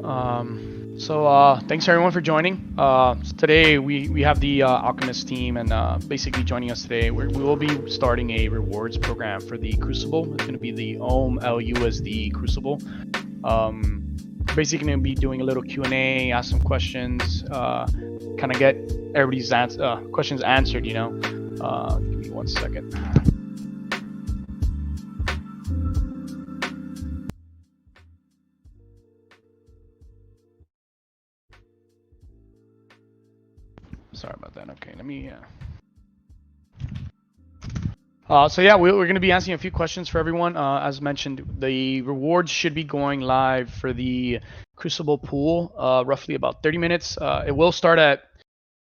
Thanks everyone for joining. Today we have the Alchemist team, and basically joining us today, we will be starting a rewards program for the Crucible. It's going to be the LUSD Crucible. Basically going to be doing a little Q&A, ask some questions, kind of get everybody's questions answered. Give me 1 second. Sorry about that. Okay, let me. We're going to be answering a few questions for everyone. As mentioned, the rewards should be going live for the Crucible pool, roughly about 30 minutes. It will start at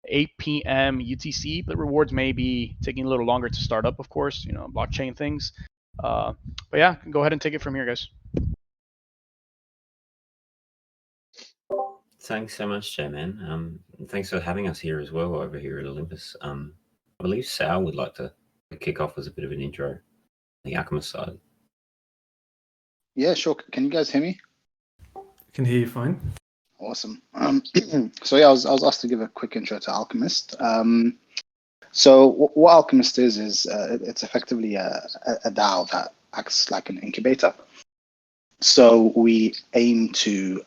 8 p.m. UTC, but rewards may be taking a little longer to start up, of course, blockchain things. But yeah, go ahead and take it from here, guys. Thanks so much, Jay, man. Thanks for having us here as well over here at Olympus. I believe Sal would like to kick off as a bit of an intro on the Alchemist side. Yeah, sure. Can you guys hear me? I can hear you fine. Awesome. I was asked to give a quick intro to Alchemist. So what Alchemist is it's effectively a DAO that acts like an incubator. So we aim to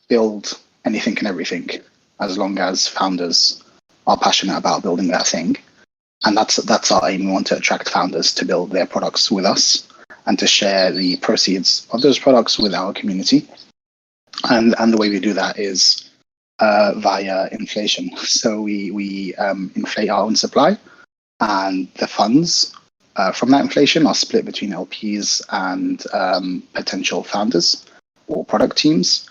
build anything and everything, as long as founders are passionate about building that thing. And that's our aim. We want to attract founders to build their products with us and to share the proceeds of those products with our community. And the way we do that is via inflation. So we inflate our own supply, and the funds from that inflation are split between LPs and potential founders or product teams.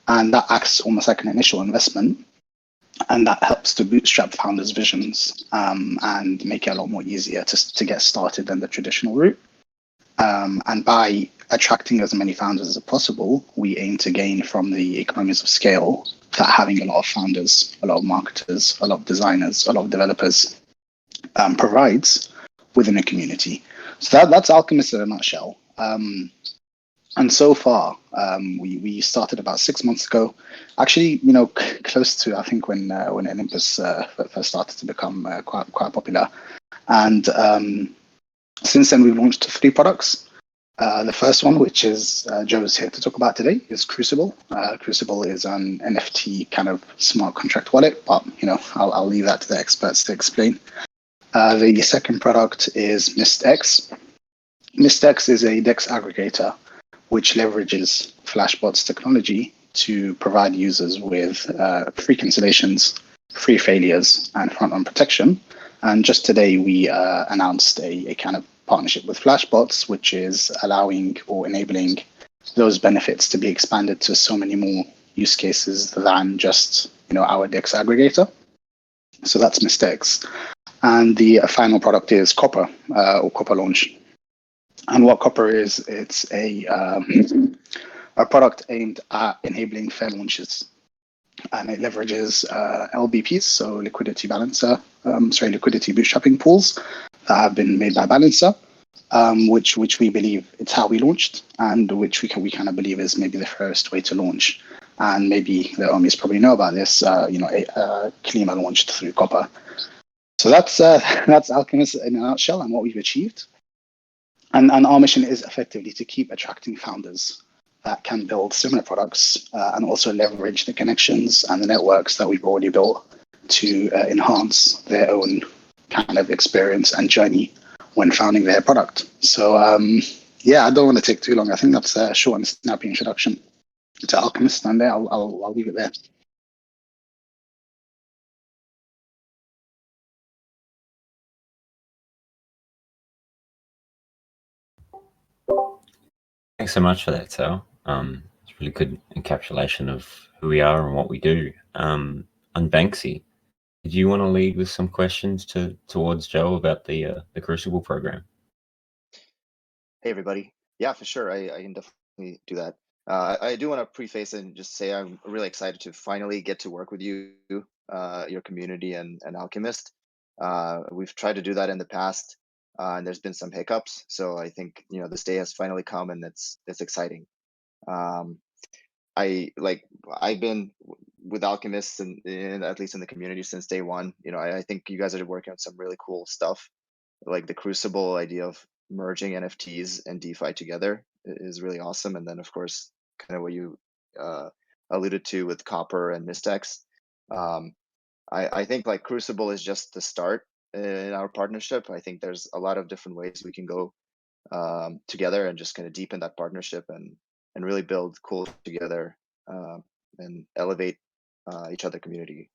And that acts almost like an initial investment. And that helps to bootstrap founders' visions and make it a lot more easier to get started than the traditional route. And by attracting as many founders as possible, we aim to gain from the economies of scale that having a lot of founders, a lot of marketers, a lot of designers, a lot of developers provides within a community. So that's Alchemist in a nutshell. And so far, we started about 6 months ago. Actually, close to, I think, when Olympus first started to become quite popular. And since then, we've launched 3 products. The first one, which is Joe's here to talk about today, is Crucible. Crucible is an NFT kind of smart contract wallet, but I'll leave that to the experts to explain. The second product is MistX. MistX is a DEX aggregator which leverages Flashbot's technology to provide users with free cancellations, free failures, and front-end protection. And just today, we announced a kind of partnership with Flashbots, which is allowing or enabling those benefits to be expanded to so many more use cases than just our DEX aggregator. So that's MistX. And the final product is Copper, or Copper Launch. And what Copper is, it's a product aimed at enabling fair launches. And it leverages LBPs, so liquidity bootstrapping pools that have been made by Balancer, which we believe it's how we launched, and which we kind of believe is maybe the first way to launch. And maybe the Ohmies probably know about this. Klima launched through Copper. So that's Alchemist in a nutshell and what we've achieved. And our mission is effectively to keep attracting founders that can build similar products and also leverage the connections and the networks that we've already built to enhance their own kind of experience and journey when founding their product. So I don't want to take too long. I think that's a short and snappy introduction to Alchemist, and I'll leave it there. Thanks so much for that, Sal. It's a really good encapsulation of who we are and what we do. And Banksy, did you want to lead with some questions towards Joe about the Crucible program? Hey, everybody. Yeah, for sure. I can definitely do that. I do want to preface and just say I'm really excited to finally get to work with you, your community, and Alchemist. We've tried to do that in the past, and there's been some hiccups. So I think this day has finally come, and it's exciting. I've been with Alchemists and at least in the community since day one. I think you guys are working on some really cool stuff, like the Crucible idea of merging NFTs and DeFi together is really awesome. And then of course, kind of what you alluded to with Copper and Mystex. I think like Crucible is just the start in our partnership. I think there's a lot of different ways we can go together and just kind of deepen that partnership and really build cool together and elevate each other community.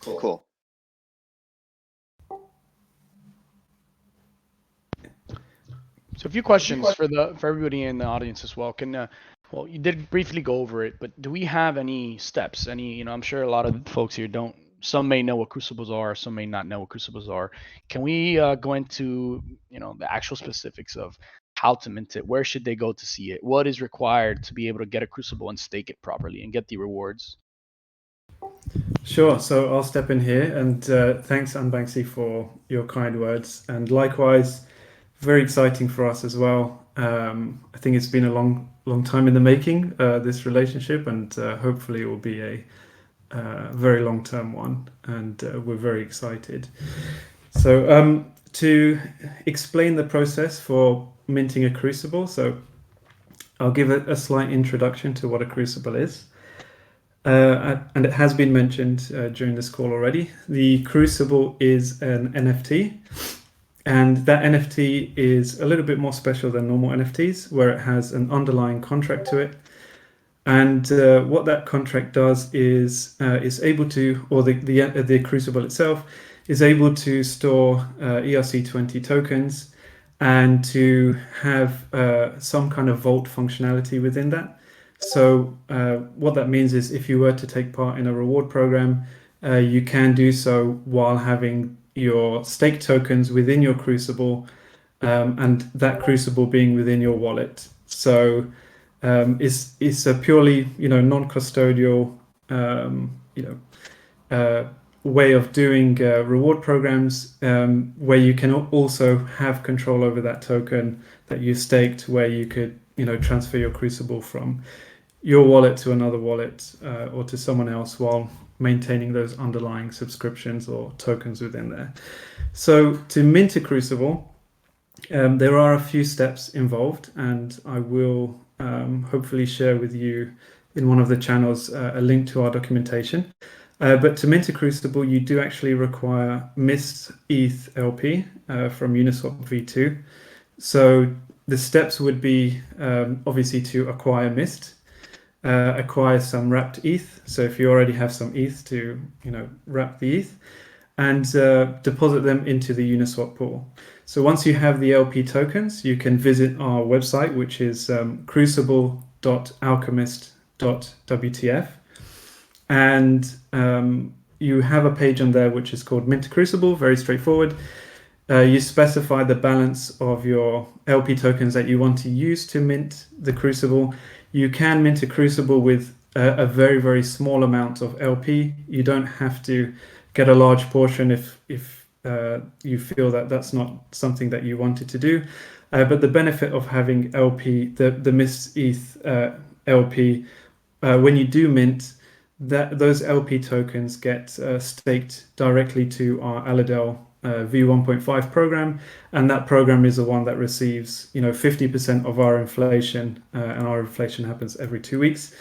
Cool. So a few questions for everybody in the audience as well. Well, you did briefly go over it, but do we have any steps? I'm sure a lot of folks here don't. Some may know what crucibles are, some may not know what crucibles are. Can we go into the actual specifics of how to mint it? Where should they go to see it? What is required to be able to get a crucible and stake it properly and get the rewards? Sure. So I'll step in here, and thanks, Unbanksy, for your kind words, and likewise, very exciting for us as well. I think it's been a long time in the making, this relationship, and hopefully it will be a very long-term one, and we're very excited. So to explain the process for minting a crucible, so I'll give a slight introduction to what a crucible is. And it has been mentioned during this call already. The Crucible is an NFT, and that NFT is a little bit more special than normal NFTs, where it has an underlying contract to it. And what that contract does is able to, or the Crucible itself is able to store ERC20 tokens and to have some kind of vault functionality within that. So what that means is if you were to take part in a reward program, you can do so while having your stake tokens within your Crucible, and that Crucible being within your wallet. So it's a purely non-custodial way of doing reward programs, where you can also have control over that token that you staked, where you could transfer your Crucible from your wallet to another wallet or to someone else while maintaining those underlying subscriptions or tokens within there. So to mint a Crucible, there are a few steps involved, and I will hopefully share with you in one of the channels a link to our documentation. But to mint a Crucible, you do actually require Mist ETH LP from Uniswap V2. So the steps would be obviously to acquire Mist, acquire some wrapped ETH. So if you already have some ETH, to wrap the ETH and deposit them into the Uniswap pool. So once you have the LP tokens, you can visit our website, which is crucible.alchemist.wtf, and you have a page on there which is called Mint Crucible. Very straightforward. You specify the balance of your LP tokens that you want to use to mint the Crucible. You can mint a Crucible with a very, very small amount of LP. You don't have to get a large portion if you feel that that's not something that you wanted to do. But the benefit of having LP, the Mist ETH LP, when you do mint, those LP tokens get staked directly to our Alidel V1.5 program, and that program is the one that receives 50% of our inflation, and our inflation happens every 2 weeks,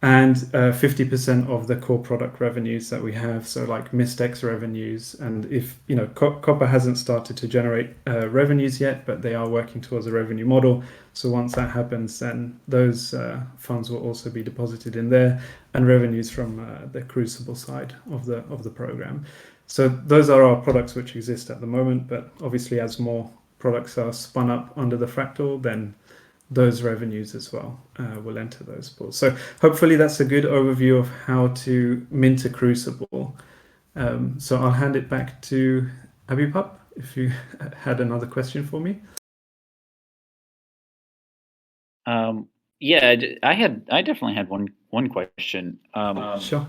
and 50% of the core product revenues that we have, so like Mystex revenues. And if Copper hasn't started to generate revenues yet, but they are working towards a revenue model, so once that happens, then those funds will also be deposited in there, and revenues from the Crucible side of the program. So those are our products which exist at the moment, but obviously as more products are spun up under the Fractal, then those revenues as well will enter those pools. So hopefully that's a good overview of how to mint a Crucible. So I'll hand it back to Abipup if you had another question for me. Yeah, I definitely had one question. Sure.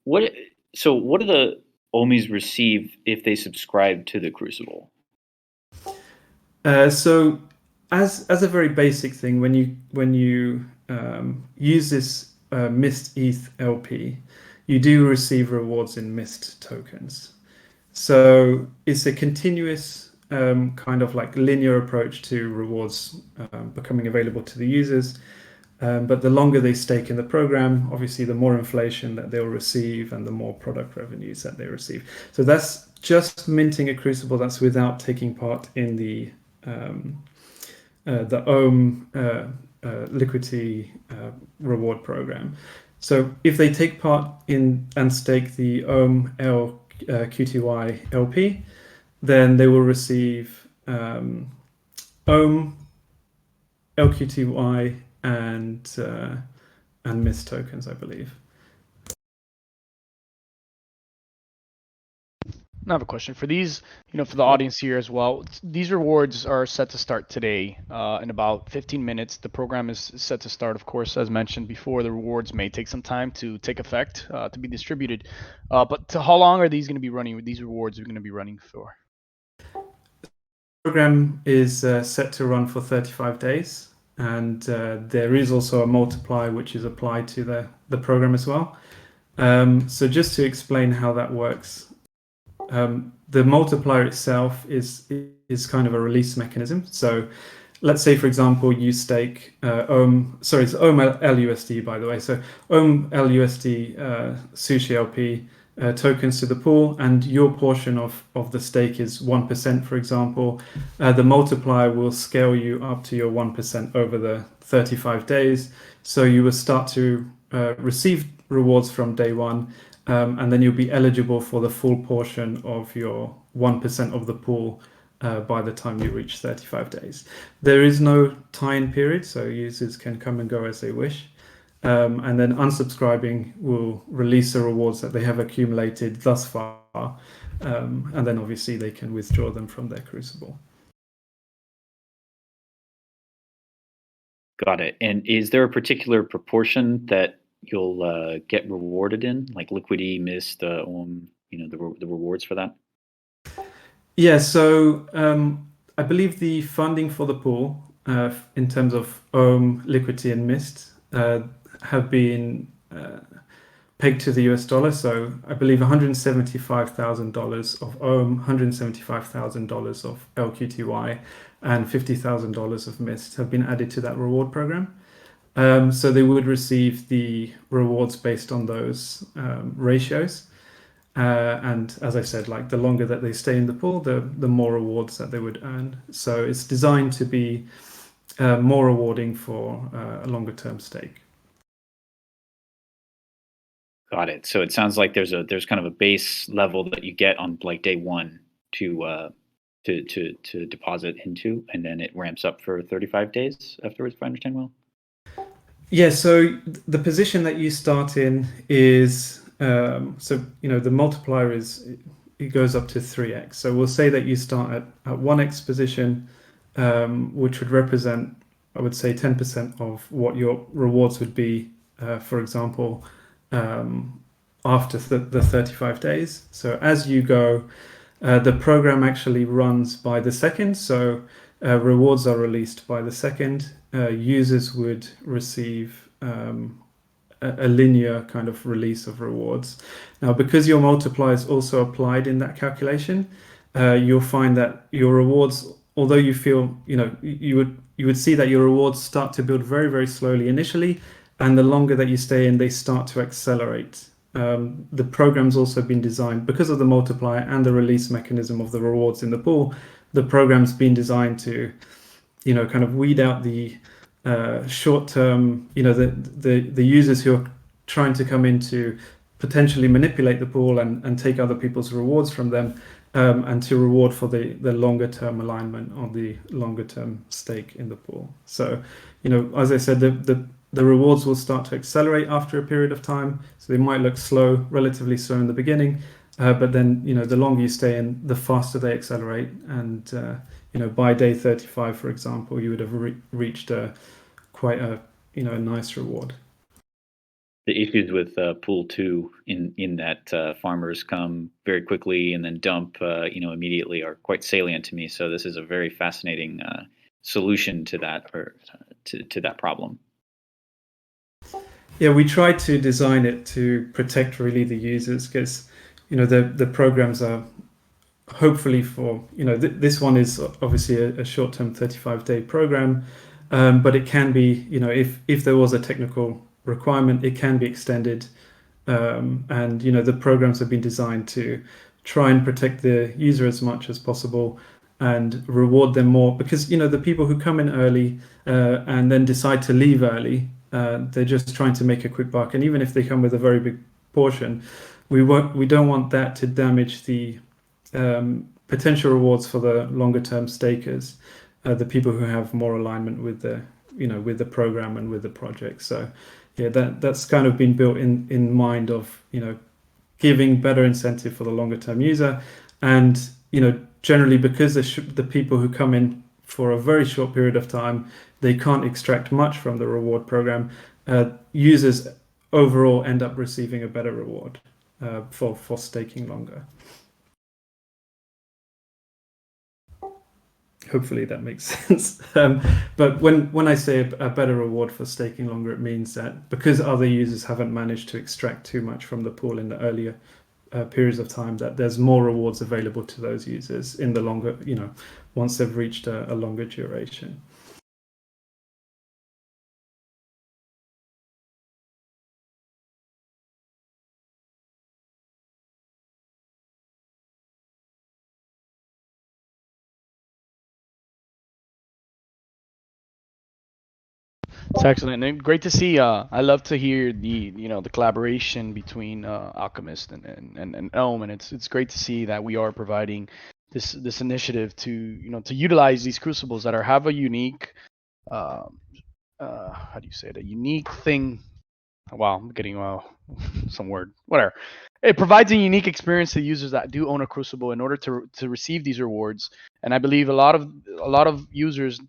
What do the Ohmies receive if they subscribe to the Crucible? So as a very basic thing, when you use this Mist ETH LP, you do receive rewards in Mist tokens. So it's a continuous kind of like linear approach to rewards becoming available to the users. But the longer they stake in the program, obviously the more inflation that they'll receive and the more product revenues that they receive. So that's just minting a Crucible. That's without taking part in the Ohm Liquity reward program. So if they take part in and stake the Ohm QTY LP, then they will receive Ohm LQTY and Mist tokens, I believe. I have a question for these, for the audience here as well. These rewards are set to start today in about 15 minutes. The program is set to start, of course, as mentioned before. The rewards may take some time to take effect, to be distributed. But how long are these going to be running? These rewards are going to be running for? The program is set to run for 35 days. And there is also a multiplier which is applied to the program as well. So just to explain how that works, the multiplier itself is kind of a release mechanism. So let's say, for example, you stake it's Ohm LUSD, by the way. So Ohm LUSD Sushi LP tokens to the pool, and your portion of the stake is 1%, for example. The multiplier will scale you up to your 1% over the 35 days. So you will start to receive rewards from day one. And then you'll be eligible for the full portion of your 1% of the pool by the time you reach 35 days. There is no tie-in period, so users can come and go as they wish. And then unsubscribing will release the rewards that they have accumulated thus far. And then obviously they can withdraw them from their Crucible. Got it. And is there a particular proportion that you'll get rewarded in, like Liquity, Mist, the rewards for that? Yeah, so I believe the funding for the pool in terms of Ohm, Liquity, and Mist have been pegged to the US dollar. So I believe $175,000 of Ohm, $175,000 of LQTY, and $50,000 of Mist have been added to that reward program. So they would receive the rewards based on those ratios. And as I said, like the longer that they stay in the pool, the more rewards that they would earn. So it's designed to be more rewarding for a longer term stake. Got it. So it sounds like there's kind of a base level that you get on like day one to deposit into, and then it ramps up for 35 days afterwards, if I understand well. Yeah, so the position that you start in is, the multiplier it goes up to 3x. So we'll say that you start at 1x position, which would represent, I would say, 10% of what your rewards would be, for example, after the 35 days. So as you go, the program actually runs by the second. So rewards are released by the second. Users would receive a linear kind of release of rewards. Now, because your multiplier is also applied in that calculation, you'll find that your rewards, although you feel, you would see that your rewards start to build very, very slowly initially, and the longer that you stay in, they start to accelerate. The program's also been designed, because of the multiplier and the release mechanism of the rewards in the pool, the program's been designed to kind of weed out the short-term, the users who are trying to come in to potentially manipulate the pool and take other people's rewards from them, and to reward for the longer-term alignment or the longer-term stake in the pool. So, as I said, the rewards will start to accelerate after a period of time. So they might look slow, relatively slow in the beginning, but then, the longer you stay in, the faster they accelerate. And, by day 35, for example, you would have reached quite a nice reward. issues with pool 2 in that farmers come very quickly and then dump immediately are quite salient to me. So this is a very fascinating solution to that, or to that problem. Yeah, we try to design it to protect really the users, because the programs are hopefully for this one is obviously a short-term 35-day program, but it can be if there was a technical requirement, it can be extended, and the programs have been designed to try and protect the user as much as possible and reward them more, because the people who come in early and then decide to leave early, they're just trying to make a quick buck, and even if they come with a very big portion, we don't want that to damage the potential rewards for the longer term stakers, the people who have more alignment with the program and with the project. So yeah, that's kind of been built in mind of giving better incentive for the longer term user, and generally because the people who come in for a very short period of time, they can't extract much from the reward program. Users overall end up receiving a better reward for staking longer. Hopefully that makes sense. But when I say a better reward for staking longer, it means that because other users haven't managed to extract too much from the pool in the earlier periods of time, that there's more rewards available to those users in the longer, once they've reached a longer duration. It's excellent and great to see. I love to hear the collaboration between Alchemist and Ohm, and it's great to see that we are providing this initiative to to utilize these crucibles that have a unique how do you say it, a unique thing. Wow, I'm getting some word, whatever. It provides a unique experience to users that do own a crucible in order to receive these rewards. And I believe a lot of users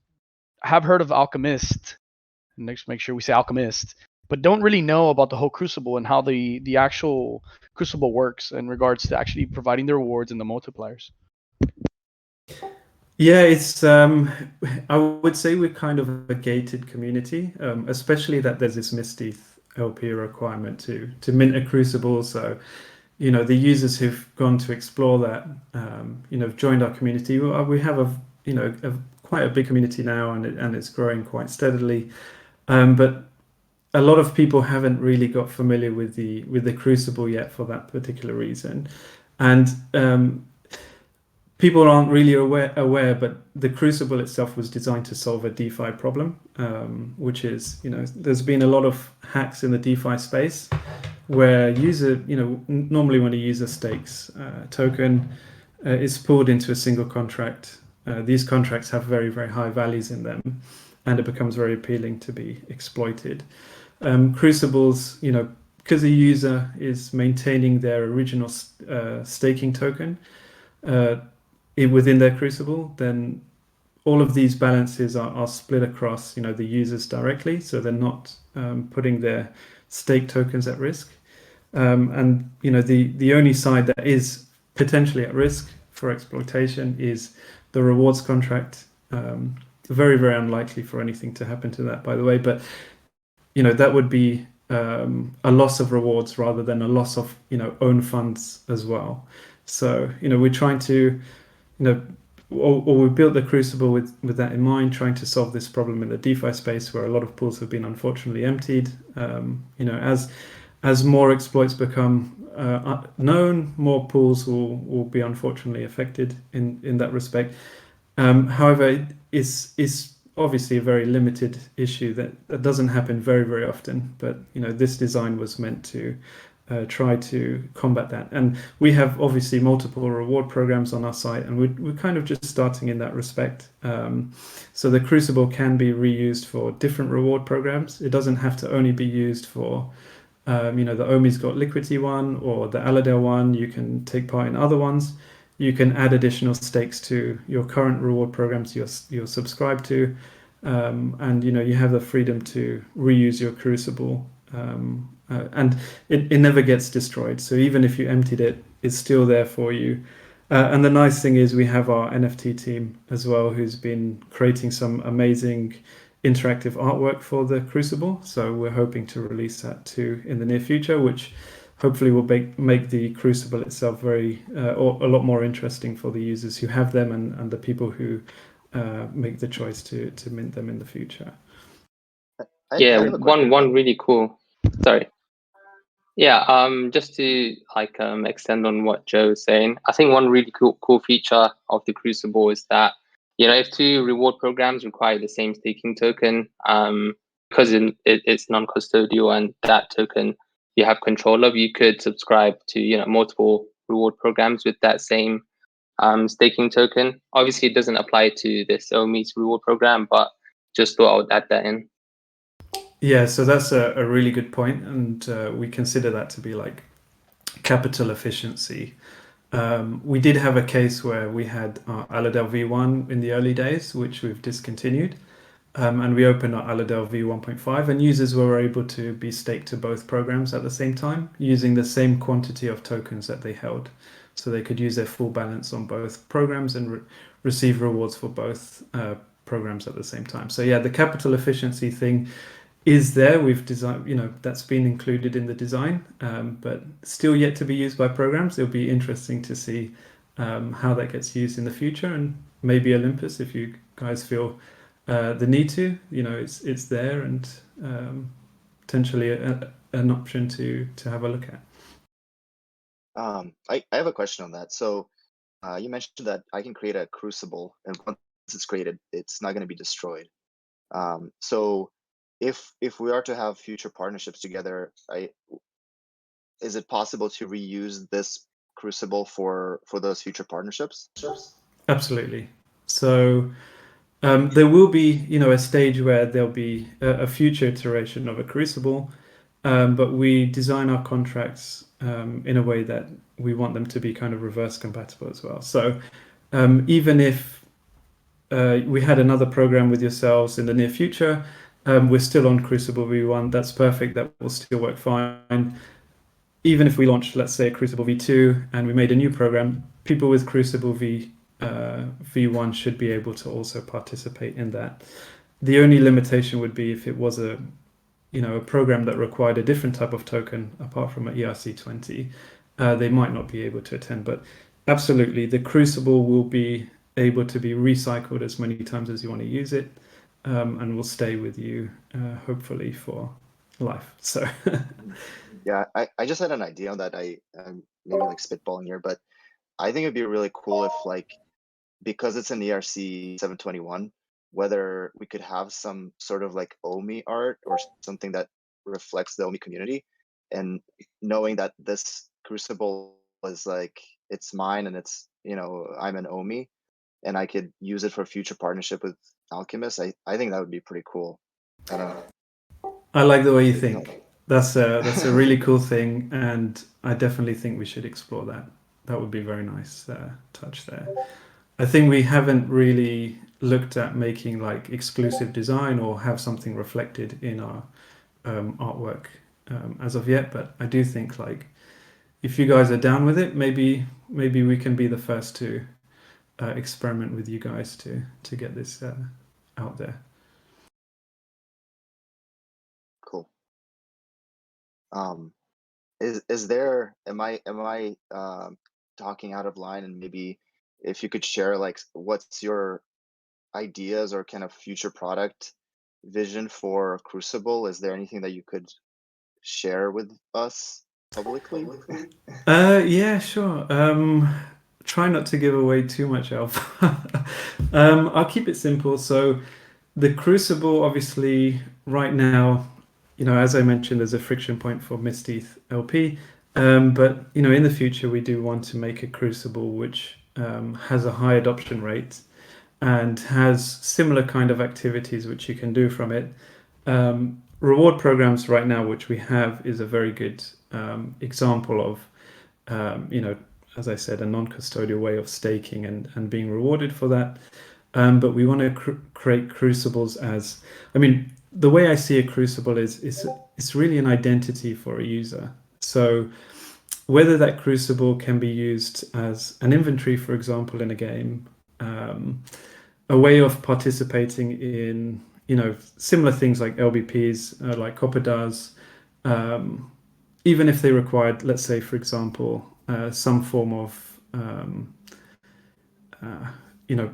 have heard of Alchemist. Next, make sure we say Alchemist, but don't really know about the whole Crucible and how the actual Crucible works in regards to actually providing the rewards and the multipliers. Yeah, it's I would say we're kind of a gated community, especially that there's this Misty LP requirement to mint a Crucible. So the users who've gone to explore that joined our community. We have quite a big community now, and it's growing quite steadily. But a lot of people haven't really got familiar with the Crucible yet for that particular reason, and people aren't really aware. But the Crucible itself was designed to solve a DeFi problem, which is there's been a lot of hacks in the DeFi space where normally when a user stakes token, it's pulled into a single contract. These contracts have very, very high values in them, and it becomes very appealing to be exploited. Crucibles, because the user is maintaining their original staking token within their Crucible, then all of these balances are split across the users directly, so they're not putting their stake tokens at risk. And the only side that is potentially at risk for exploitation is the rewards contract. Very, very unlikely for anything to happen to that, by the way, but that would be a loss of rewards rather than a loss of own funds as well. So we're trying to or we built the Crucible with that in mind, trying to solve this problem in the DeFi space where a lot of pools have been unfortunately emptied. As more exploits become known, more pools will be unfortunately affected in that respect. However, it's obviously a very limited issue that doesn't happen very, very often. But this design was meant to try to combat that. And we have obviously multiple reward programs on our site, and we're kind of just starting in that respect. So the Crucible can be reused for different reward programs. It doesn't have to only be used for the Ohmies got Liquity one or the OlympusDAO one. You can take part in other ones. You can add additional stakes to your current reward programs you're subscribed to, and you have the freedom to reuse your Crucible and it never gets destroyed. So even if you emptied it, it's still there for you. And the nice thing is we have our NFT team as well, who's been creating some amazing interactive artwork for the Crucible. So we're hoping to release that too in the near future, which hopefully will make the Crucible itself very or a lot more interesting for the users who have them and the people who make the choice to mint them in the future. Yeah, one really cool. Sorry. Yeah, just to extend on what Joe was saying, I think one really cool feature of the Crucible is that, if two reward programs require the same staking token, because it's non-custodial and that token you have control of, you could subscribe to multiple reward programs with that same staking token. Obviously, it doesn't apply to this Ohmies reward program, but just thought I would add that in. Yeah, so that's a really good point, and we consider that to be like capital efficiency. We did have a case where we had our OlympusDAO V1 in the early days, which we've discontinued, and we opened our OlympusDAO V1.5, and users were able to be staked to both programs at the same time, using the same quantity of tokens that they held. So they could use their full balance on both programs and receive rewards for both programs at the same time. So yeah, the capital efficiency thing is there. We've designed, that's been included in the design, but still yet to be used by programs. It'll be interesting to see how that gets used in the future, and maybe Olympus, if you guys feel the need to, it's there and potentially an option to have a look at. I have a question on that. So you mentioned that I can create a Crucible, and once it's created, it's not going to be destroyed. So if we are to have future partnerships together, is it possible to reuse this Crucible for those future partnerships? Absolutely. So there will be, a stage where there'll be a future iteration of a Crucible, but we design our contracts in a way that we want them to be kind of reverse compatible as well. So even if we had another program with yourselves in the near future, we're still on Crucible V1. That's perfect. That will still work fine. Even if we launched, let's say, a Crucible V2 and we made a new program, people with Crucible V1 should be able to also participate in that. The only limitation would be if it was a program that required a different type of token apart from an ERC20, they might not be able to attend. But absolutely, the Crucible will be able to be recycled as many times as you want to use it, and will stay with you hopefully for life. So yeah, I just had an idea on that. I'm maybe spitballing here, but I think it'd be really cool if because it's an ERC 721, whether we could have some sort of Ohmy art or something that reflects the Ohmy community, and knowing that this Crucible is it's mine and it's I'm an Ohmy, and I could use it for future partnership with Alchemist. I think that would be pretty cool. I don't know. I like the way you think. That's a really cool thing, and I definitely think we should explore that. That would be very nice touch there. I think we haven't really looked at making exclusive design or have something reflected in our artwork as of yet, but I do think if you guys are down with it, maybe we can be the first to experiment with you guys to get this out there. Cool. Is there? Am I talking out of line? And maybe if you could share what's your ideas or kind of future product vision for Crucible? Is there anything that you could share with us publicly? Yeah, sure. Try not to give away too much alpha. I'll keep it simple. So the Crucible, obviously, right now, as I mentioned, there's a friction point for Misty LP. But in the future, we do want to make a Crucible which has a high adoption rate and has similar kind of activities which you can do from it. Reward programs right now, which we have, is a very good example of, as I said, a non-custodial way of staking and being rewarded for that. But we want to create Crucibles as, the way I see a Crucible is it's really an identity for a user. So whether that Crucible can be used as an inventory, for example, in a game, a way of participating in, similar things like LBPs, like Copper does, even if they required, let's say, for example, some form of,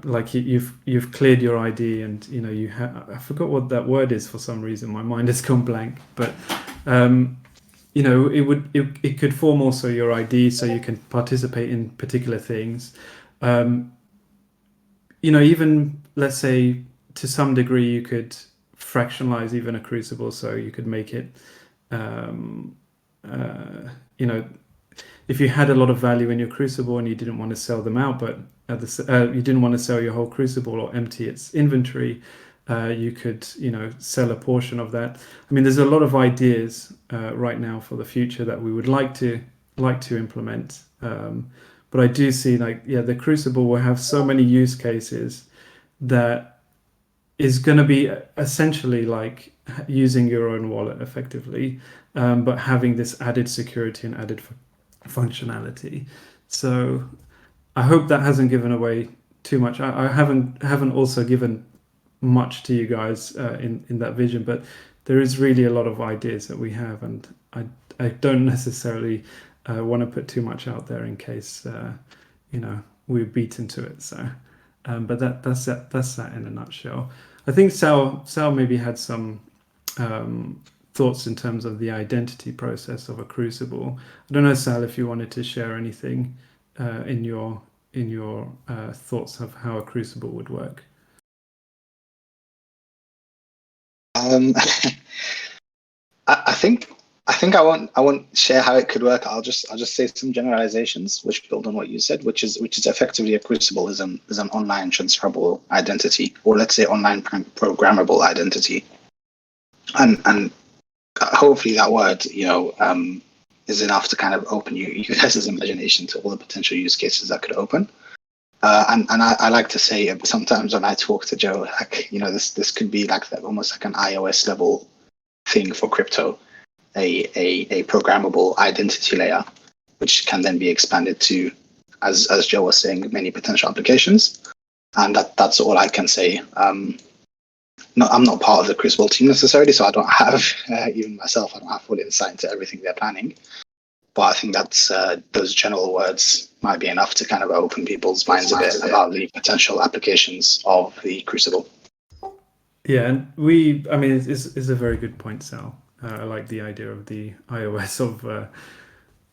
like you've cleared your ID and you have, I forgot what that word is for some reason. My mind has gone blank, but it could form also your ID, so you can participate in particular things. Even let's say to some degree you could fractionalize even a Crucible, so you could make it, if you had a lot of value in your Crucible and you didn't want to sell them out, but you didn't want to sell your whole Crucible or empty its inventory, you could sell a portion of that. I mean, there's a lot of ideas right now for the future that we would like to implement, but I do see the Crucible will have so many use cases that is going to be essentially like using your own wallet effectively, but having this added security and added functionality. So I hope that hasn't given away too much. I haven't also given much to you guys in that vision, but there is really a lot of ideas that we have, and I don't necessarily want to put too much out there in case we're beaten to it. So but that's that in a nutshell. I think Sal maybe had some thoughts in terms of the identity process of a Crucible. I don't know, Sal, if you wanted to share anything in your thoughts of how a Crucible would work. I think I won't share how it could work. I'll just say some generalizations which build on what you said, which is effectively a Crucible is an online transferable identity, or let's say online programmable identity, and hopefully that word is enough to kind of open you guys' imagination to all the potential use cases that could open. And I like to say sometimes when I talk to Joe, like, this could be like almost like an iOS level thing for crypto, a programmable identity layer, which can then be expanded to, as Joe was saying, many potential applications. And that's all I can say. I'm not part of the Crucible team necessarily, so I don't have, even myself, I don't have full insight into everything they're planning. But I think that's those general words might be enough to kind of open people's minds a bit about the potential applications of the Crucible. Yeah, and it's a very good point, Sal. I like the idea of the iOS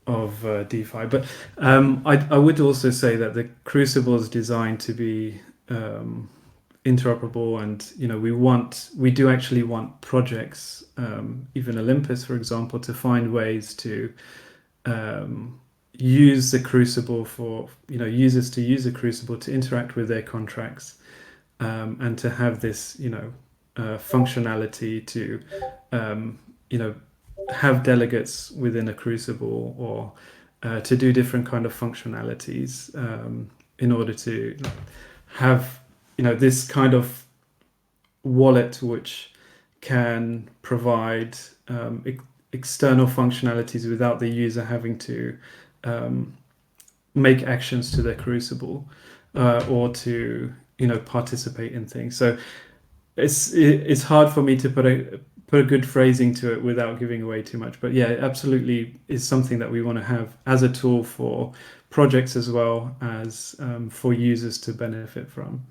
of DeFi, but I would also say that the Crucible is designed to be interoperable, and we do actually want projects, even Olympus, for example, to find ways to use the Crucible for users to use the Crucible to interact with their contracts, and to have this functionality to have delegates within a Crucible, or to do different kind of functionalities in order to have this kind of wallet which can provide external functionalities without the user having to make actions to their Crucible, or to participate in things. So it's hard for me to put a good phrasing to it without giving away too much. But yeah, it absolutely is something that we want to have as a tool for projects as well as for users to benefit from.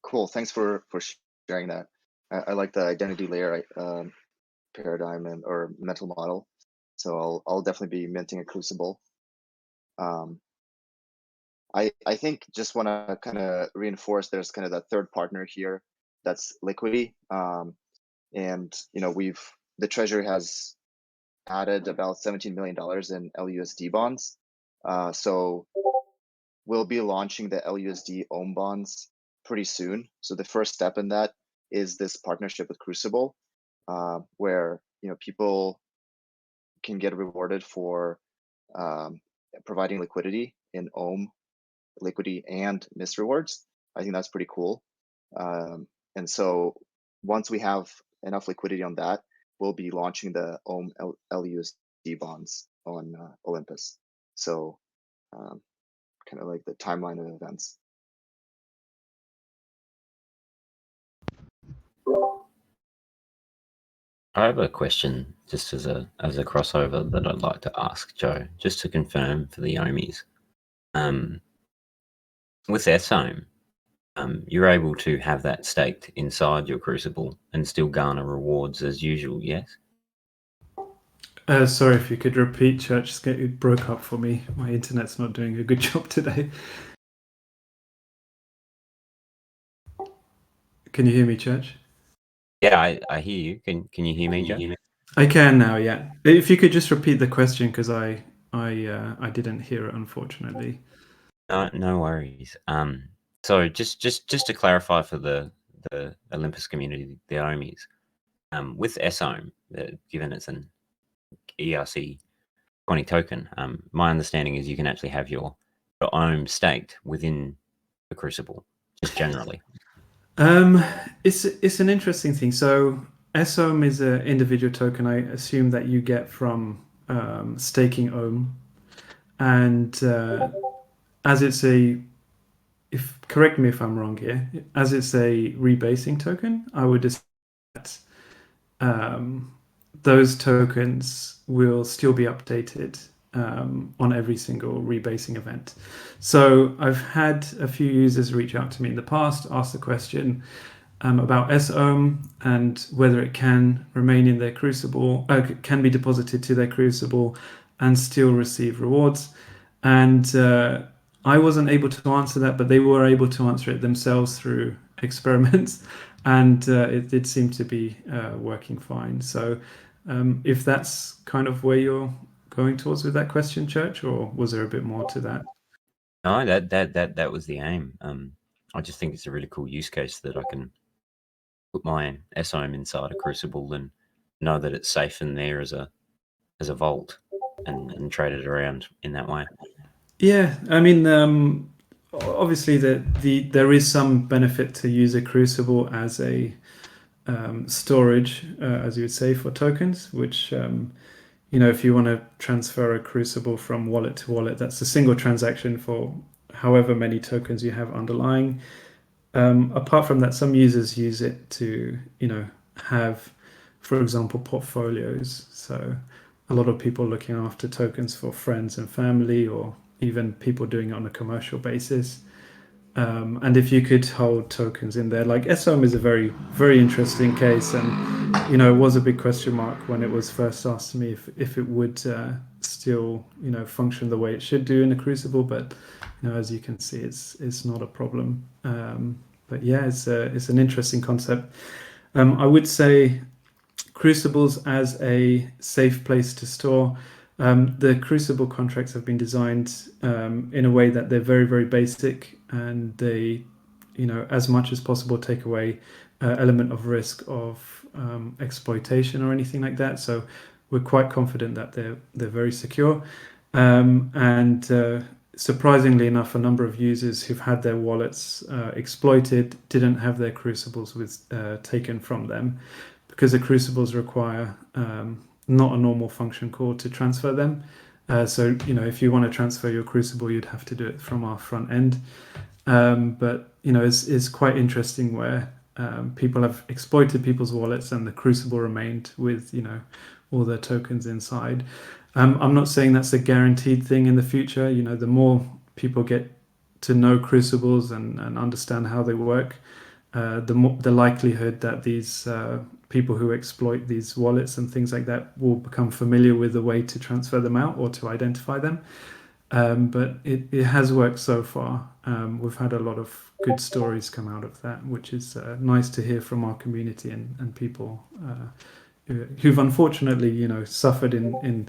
Cool. Thanks for sharing that. I like the identity layer paradigm or mental model. So I'll definitely be minting a Crucible. I think just want to kind of reinforce there's kind of that third partner here, that's Liquity. And the treasury has added about $17 million in LUSD bonds. So we'll be launching the LUSD Ohm bonds pretty soon. So the first step in that is this partnership with Crucible, where people can get rewarded for providing liquidity in Ohm, Liquity, and MIST rewards. I think that's pretty cool. And so once we have enough liquidity on that, we'll be launching the Ohm LUSD bonds on Olympus. So kind of like the timeline of events. I have a question just as a crossover that I'd like to ask Joe, just to confirm for the Ohmies. With SOM, you're able to have that staked inside your Crucible and still garner rewards as usual, yes? Sorry, if you could repeat, Church. It broke up for me. My internet's not doing a good job today. Can you hear me, Church? Yeah, I hear you. Can you hear me, Joe? I can now. Yeah. If you could just repeat the question, because I didn't hear it, unfortunately. No worries. So just to clarify for the Olympus community, the Ohmies, with SOM, given it's an ERC 20 token, my understanding is you can actually have your Ohm staked within the Crucible, just generally. It's an interesting thing. So SOM is an individual token. I assume that you get from staking Ohm, and as it's a, if correct me if I'm wrong here, as it's a rebasing token, I would assume that those tokens will still be updated on every single rebasing event. So I've had a few users reach out to me in the past, ask the question about SOM and whether it can remain in their Crucible, can be deposited to their Crucible and still receive rewards. And I wasn't able to answer that, but they were able to answer it themselves through experiments, and it did seem to be working fine. So if that's kind of where you're going towards with that question, Church, or was there a bit more to that? No, that was the aim. I just think it's a really cool use case that I can put my SOM inside a Crucible and know that it's safe in there as a vault and trade it around in that way. Yeah, I mean, obviously there is some benefit to use a Crucible as a storage, as you would say, for tokens, which if you want to transfer a Crucible from wallet to wallet, that's a single transaction for however many tokens you have underlying. Apart from that, some users use it to, have, for example, portfolios. So a lot of people looking after tokens for friends and family, or even people doing it on a commercial basis. And if you could hold tokens in there, like SOM is a very, very interesting case, and it was a big question mark when it was first asked to me if it would still function the way it should do in a Crucible. But as you can see, it's not a problem. But yeah, it's an interesting concept. I would say Crucibles as a safe place to store. The Crucible contracts have been designed in a way that they're very, very basic, and they, as much as possible, take away element of risk of exploitation or anything like that. So we're quite confident that they're very secure. And surprisingly enough, a number of users who've had their wallets exploited didn't have their Crucibles taken from them, because the Crucibles require not a normal function call to transfer them. So if you want to transfer your Crucible, you'd have to do it from our front end. But it's quite interesting where people have exploited people's wallets and the Crucible remained with all their tokens inside. I'm not saying that's a guaranteed thing in the future. The more people get to know Crucibles and understand how they work, the likelihood that these people who exploit these wallets and things like that will become familiar with the way to transfer them out or to identify them. But it has worked so far. We've had a lot of good stories come out of that, which is nice to hear from our community and people who've unfortunately suffered in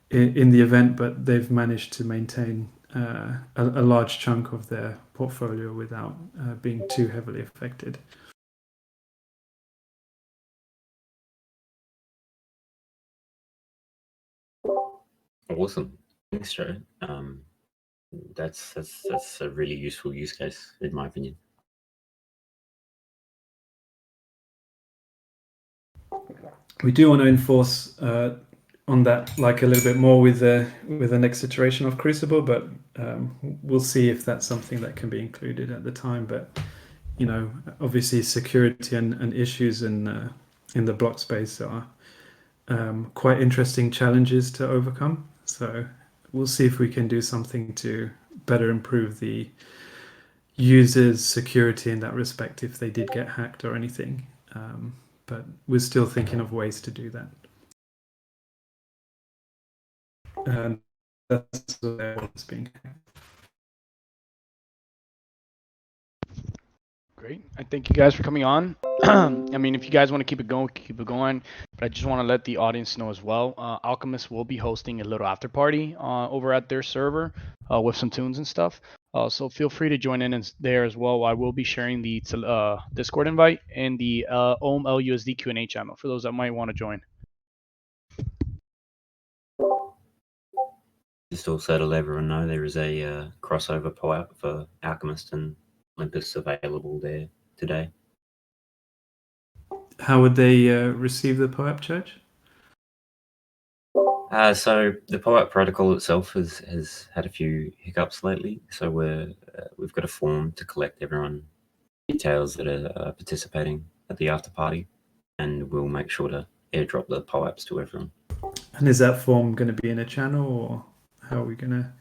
the event, but they've managed to maintain a large chunk of their portfolio without being too heavily affected. Awesome. Thanks, Joe. That's a really useful use case, in my opinion. we do want to enforce on that like a little bit more with the next iteration of Crucible, but we'll see if that's something that can be included at the time. But you know, obviously security and issues in the block space are quite interesting challenges to overcome. So we'll see if we can do something to better improve the users' security in that respect if they did get hacked or anything. But we're still thinking of ways to do that. And that's what's being hacked. Great. I thank you guys for coming on. I mean, if you guys want to keep it going, keep it going. But I just want to let the audience know as well. Alchemist will be hosting a little after party over at their server with some tunes and stuff. So feel free to join in there as well. I will be sharing the Discord invite and the OMLUSD Q&A channel for those that might want to join. Just also to let everyone know, there is a crossover POAP for Alchemist and Olympus available there today. How would they receive the POAP charge? So the POAP protocol itself has had a few hiccups lately. So we've got a form to collect everyone details that are participating at the after party, and we'll make sure to airdrop the POAPs to everyone. And is that form going to be in a channel, or how are we going to?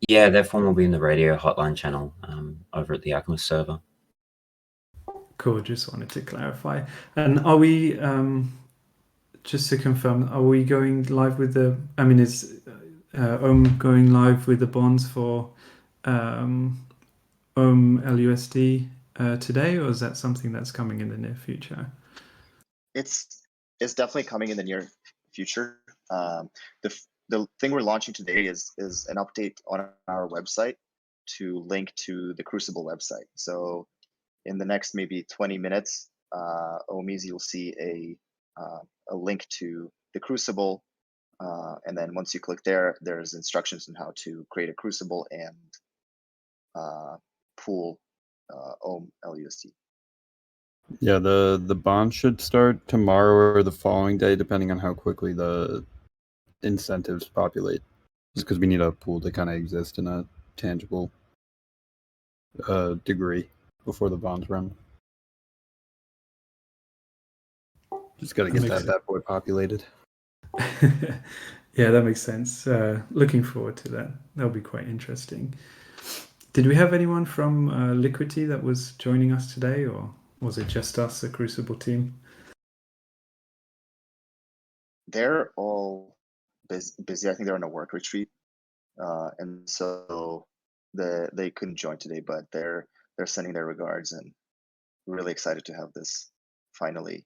Yeah, that form will be in the radio hotline channel over at the Alchemist server. Cool. Just wanted to clarify. And are we, just to confirm, are we going live with the? I mean, is going live with the bonds for LUSD today, or is that something that's coming in the near future? It's definitely coming in the near future. The thing we're launching today is an update on our website to link to the Crucible website. So in the next maybe 20 minutes, Ohmies, you'll see a link to the Crucible, and then once you click there, there's instructions on how to create a Crucible and pool Ohm LUSD. Yeah, the bond should start tomorrow or the following day, depending on how quickly the incentives populate. Just because we need a pool to kind of exist in a tangible degree before the bonds run. Just got to get that bad boy populated. Yeah, that makes sense. Looking forward to that. That'll be quite interesting. Did we have anyone from Liquity that was joining us today, or was it just us, the Crucible team? They're all busy. I think they're on a work retreat, and so they couldn't join today. But they're sending their regards and really excited to have this finally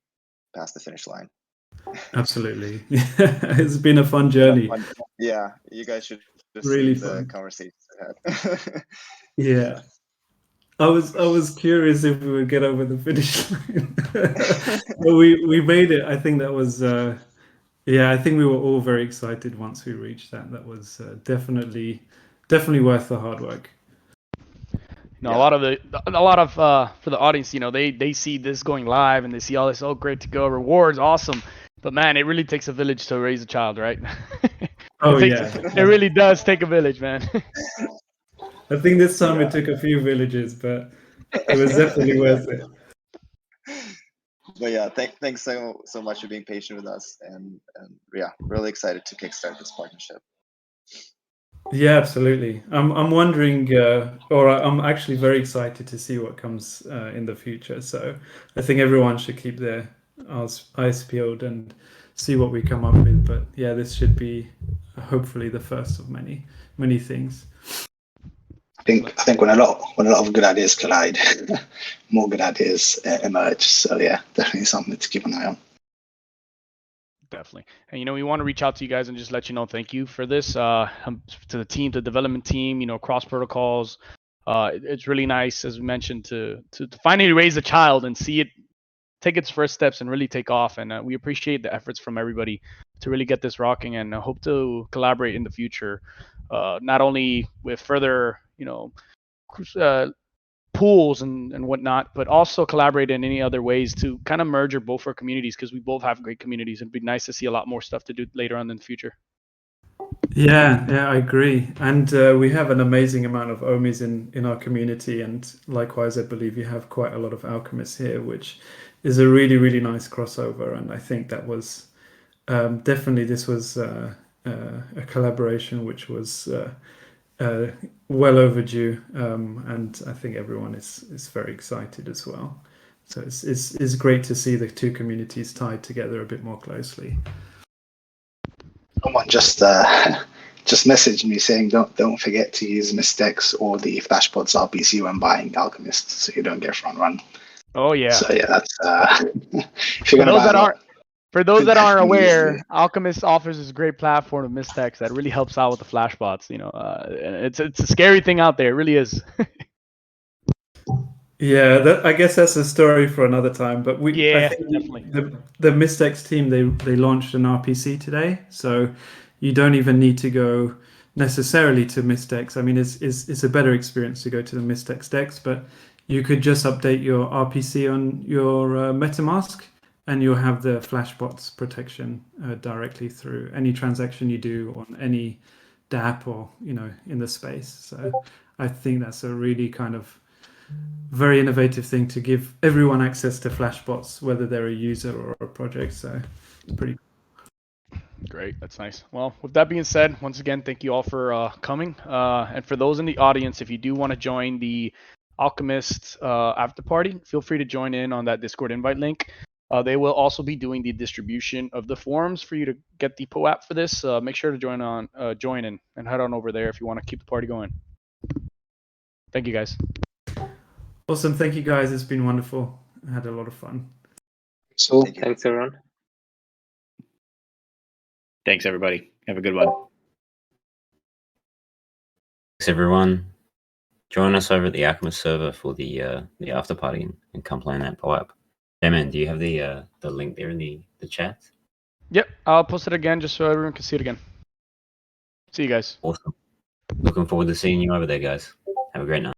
pass the finish line. Absolutely. It's been a fun journey. Yeah, you guys should just really see fun. the conversations I had. Yeah. I was curious if we would get over the finish line. But we made it. I think that was I think we were all very excited once we reached that. That was definitely worth the hard work. You know, a lot of for the audience, you know, they see this going live and they see all this, oh, great to go, rewards, awesome. But man, it really takes a village to raise a child, right? It really does take a village, man. I think this time it took a few villages, but it was definitely worth it. But yeah, thanks so much for being patient with us, and yeah, really excited to kickstart this partnership. Yeah, absolutely. I'm wondering, or I'm actually very excited to see what comes in the future. So I think everyone should keep their eyes peeled and see what we come up with. But yeah, this should be hopefully the first of many things. I think when a lot of good ideas collide, more good ideas emerge. So yeah, definitely something to keep an eye on. Definitely. And, you know, we want to reach out to you guys and just let you know, thank you for this, to the team, the development team, you know, cross protocols. It's really nice, as we mentioned, to finally raise a child and see it take its first steps and really take off. And we appreciate the efforts from everybody to really get this rocking, and hope to collaborate in the future, not only with further, you know, pools and whatnot, but also collaborate in any other ways to kind of merge both our communities, because we both have great communities. It'd be nice to see a lot more stuff to do later on in the future. Yeah, I agree. And we have an amazing amount of Ohmies in our community, and likewise, I believe you have quite a lot of alchemists here, which is a really, really nice crossover. And I think that was definitely, this was a collaboration which was well overdue, and I think everyone is very excited as well. So it's great to see the two communities tied together a bit more closely. Someone just messaged me saying don't forget to use Mystex or the Flashbots RPC when buying Alchemist, so you don't get front run. Oh yeah. So yeah, that's if you're gonna buy for those that aren't aware, Alchemist offers this great platform of Mystex that really helps out with the Flashbots. You know, it's a scary thing out there. It really is. Yeah, I guess that's a story for another time. But Yeah, I think definitely. The Mystex team, they launched an RPC today, so you don't even need to go necessarily to Mystex. I mean, it's a better experience to go to the Mystex decks, but you could just update your RPC on your MetaMask, and you'll have the Flashbots protection directly through any transaction you do on any DApp or in the space. So I think that's a really kind of very innovative thing to give everyone access to Flashbots, whether they're a user or a project. So it's pretty great. That's nice. Well, with that being said, once again, thank you all for coming. And for those in the audience, if you do want to join the Alchemist after party, feel free to join in on that Discord invite link. They will also be doing the distribution of the forums for you to get the POAP for this. Make sure to join in and head on over there if you want to keep the party going. Thank you, guys. awesome. Thank you, guys. It's been wonderful. I had a lot of fun. So Thanks, everyone. Thanks, everybody. Have a good one. Thanks, everyone. Join us over at the Alchemist server for the after party and come play in that POAP. Hey man, do you have the link there in the chat? Yep, I'll post it again just so everyone can see it again. See you guys. Awesome. Looking forward to seeing you over there, guys. Have a great night.